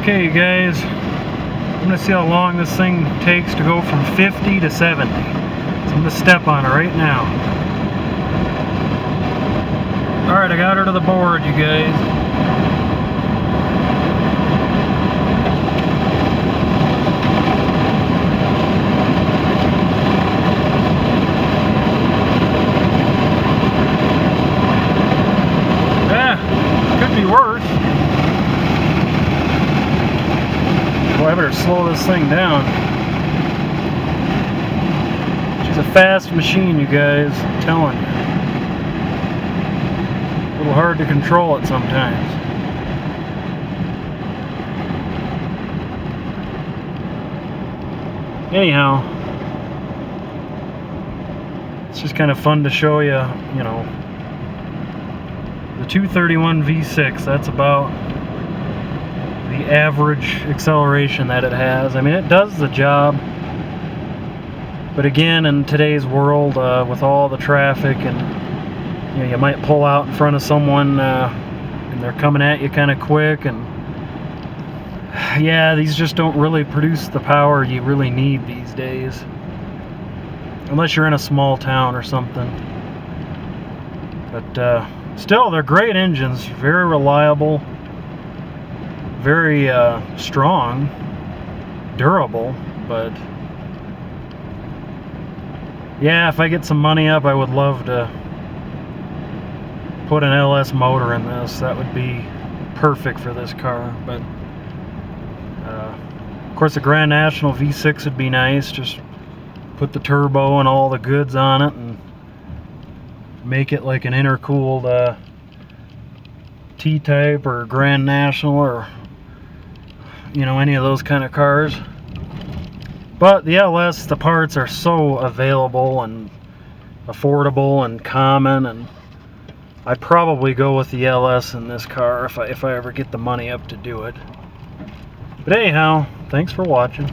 Okay, you guys, I'm going to see how long this thing takes to go from 50 to 70. So I'm going to step on it right now. Alright, I got her to the board, you guys. Could be worse. Well, I better slow this thing down. She's a fast machine, you guys. I'm telling you. A little hard to control it sometimes. Anyhow, it's just kind of fun to show you, you know, the 231 V6, that's about the average acceleration that it has. I mean, it does the job, but again, in today's world, with all the traffic, and you know, you might pull out in front of someone and they're coming at you kind of quick, and yeah, these just don't really produce the power you really need these days, unless you're in a small town or something. But still, they're great engines, very reliable, very strong, durable. But yeah, if I get some money up, I would love to put an LS motor in this. That would be perfect for this car. But of course, the Grand National V6 would be nice. Just put the turbo and all the goods on it and make it like an intercooled T-Type or Grand National, or you know, any of those kind of cars. But the LS, the parts are so available and affordable and common, and I'd probably go with the LS in this car if I ever get the money up to do it. But anyhow, thanks for watching.